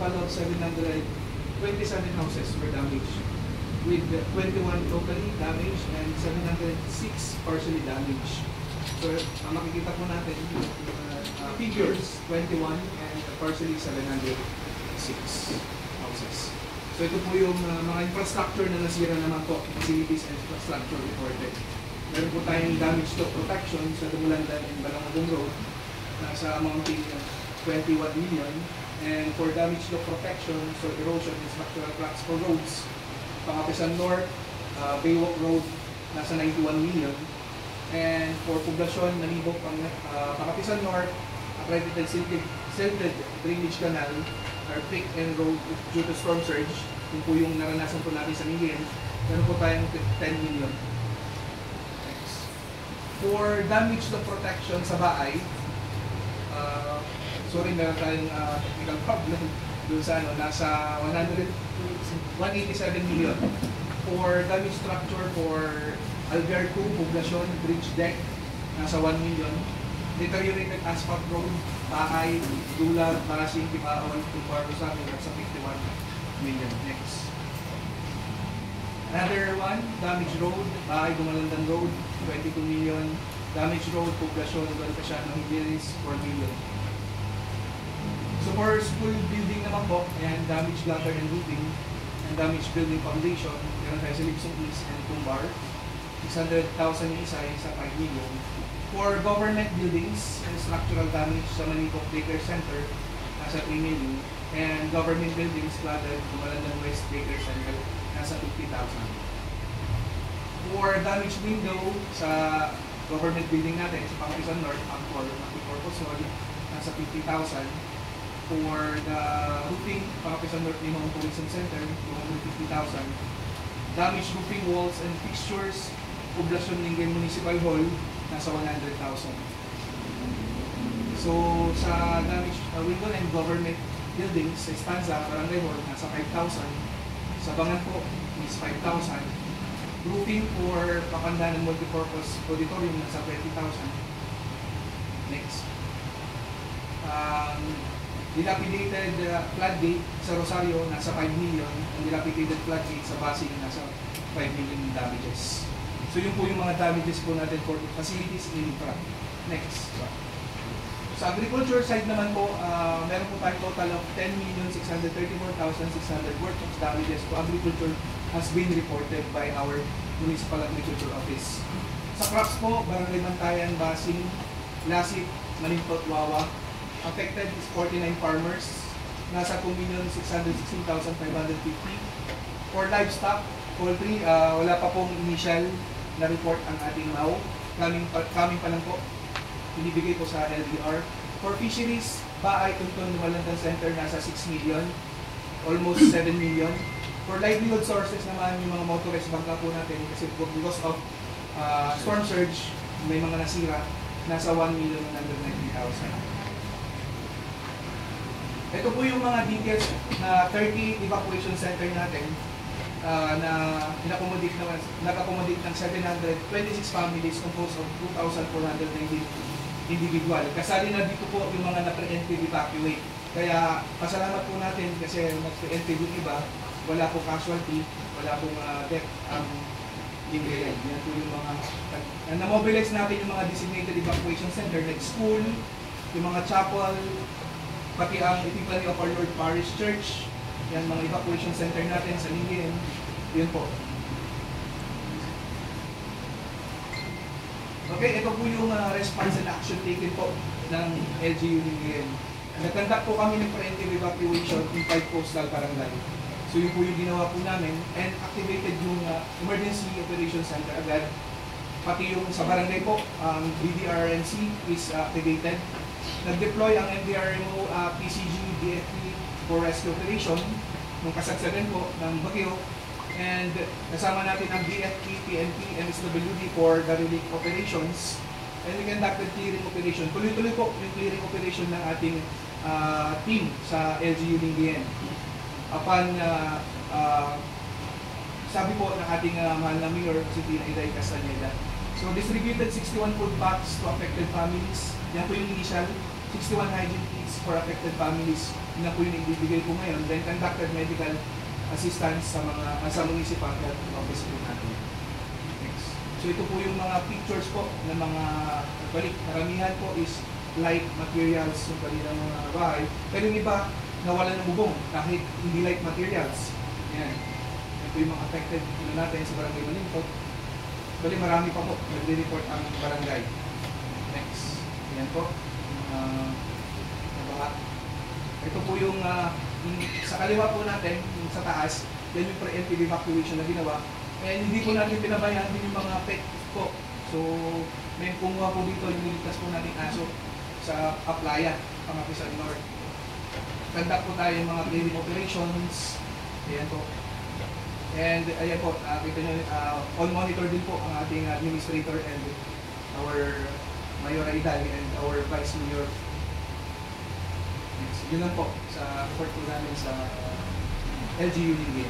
total of 727 houses were damaged, with 21 totally damaged and 706 partially damaged. So, makikita po natin figures, 21 and partially 706 houses. So ito po yung mga infrastructure na nasira naman po, facilities and infrastructure reported. Meron po tayong damage to protection sa Dumulandan and Balangagong Road, nasa amounting 21 million. And for damage to protection, so erosion and structural cracks for roads, Pangapisan North, Baywalk Road, nasa 91 million. And for poblasyon, Nalibok, Pangapisan North, accredited silted drainage canal, or creek and road due to storm surge, yun po yung naranasan po natin sa Miguel, meron po tayong 10 million. Next. For damage to protection sa bahay, sorry, meron tayong technical problem doon sa nasa 187 million. For damage structure for Alvear 2, poblasyon, bridge deck, nasa 1 million. Deteriorated asphalt road, Bahay, Dulag, Pasig, Kibaon, Tumbar, Rosario, sa 51 million. Next. Another one, damage road, Bahay, Dumalandan Road, 22 million. Damage road, poblasyon, Valcasiano, Hibiris, 4 million. So for school building naman po, ayan, damage gutter and roofing, and damage building foundation, meron tayo sa Libsong East and Tumbar, 600,000 yung isa, 5 million. For government buildings and structural damage sa Manipok Daycare Center, nasa 3 million. And government buildings flooded, Dumalandan West Daycare Center, nasa 50,000. For damaged window sa government building natin, sa Pangapisan North, Angkor, Multipurpose Hall, nasa 50,000. For the roofing, Pangapisan North, Limang Tourism Center, 250,000. Damaged roofing walls and fixtures, Poblasyon Lingayen Municipal Hall, nasa 100,000. So, sa damage window and government buildings, sa Estanza, Barangay Hall, nasa 5,000. Sa Bangan po, is 5,000. Roofing for Pakandanan Multipurpose Auditorium, nasa 20,000. Next. Dilapidated floodgate sa Rosario, nasa 5 million. Ang dilapidated floodgate sa Pasig, nasa 5 million damages. So yun po yung mga damages po natin for facilities in infra. Next. Sa agriculture side naman po, meron po tayong total of 10,634,600 worth of damages to agriculture has been reported by our Municipal Agriculture Office. Sa crops po, Barangay Bantayan, Basing, Lasik, Malimpot, Wawa. Affected is 49 farmers. Nasa 2,616,550. For livestock, poultry, wala pa pong initial na report ang ating MAU. Coming pa lang po. Binibigay po sa LDR. For fisheries, Baay, Tuntun, Dumalandan Center, nasa 6 million. Almost 7 million. For livelihood sources naman, yung mga motorized bangka po natin, kasi because of storm surge, may mga nasira, nasa 1,190,000. Ito po yung mga details na 30 evacuation center natin na nag-accommodate ng 726 families composed of 2,419 individual. Kasali na dito po yung mga na-preemptive evacuate. Kaya pasalamat po natin kasi nag-preemptive yung iba, wala po casualty, wala pong death ang Lingayen. Yan po yung mga na-mobilize natin yung mga designated evacuation center like school, yung mga chapel, pati ang Epiphany of Our Lord Parish Church, yan mga evacuation center natin sa Lingayen. Yun po. Okay, ito po yung response and action taken po ng LGU Lingayen. Nag-conduct po kami ng preemptive evacuation in 5 coastal barangay. So yun po yung ginawa po namin and activated yung emergency operation center agad. Pati yung sa barangay po, BDRNC is activated. Nag-deploy ang MDRMO, PCG, DFP for rescue operation nung kasagsagan po ng bagyo. And kasama natin ang DFP, PNP, MSWD for the relief operations. And we conducted clearing operation. Tuloy-tuloy po yung clearing operation ng ating team sa LGU Lingayen. Upon sabi po ng ating mahal na Mayor, si Tina Iday Castaneda. So distributed 61 food packs to affected families. Yan po yung initial. 61 hygiene kits for affected families yun na po yung ibibigay po ngayon. Then conducted medical assistance sa municipal health office po natin. Next. So ito po yung mga pictures po ng mga balik. Karamihan po is light materials yung kanilang mga bahay. Pero yung iba, nawala ng bubong kahit hindi light materials. Yan. Yan po yung mga affected natin sa barangay Malintot. Bali marami pa po. Nagre-report ang barangay. Next. Yan po. Nabaha. Ito po yung sa kaliwa po natin, yung sa taas, yan yung preemptive evacuation na ginawa. Kaya hindi po natin pinabayaan din yung mga pet po. So, may kumuha po dito, yung niligtas po natin aso sa Aplaya, Pangapisan North. Conduct po tayo yung mga cleaning operations. Ayan po. And ayan po, kita nyo, on monitor din po ang ating administrator and our Mayor Aidal and our Vice Mayor. Yes, yun lang po sa report po namin sa LGU Lingayen.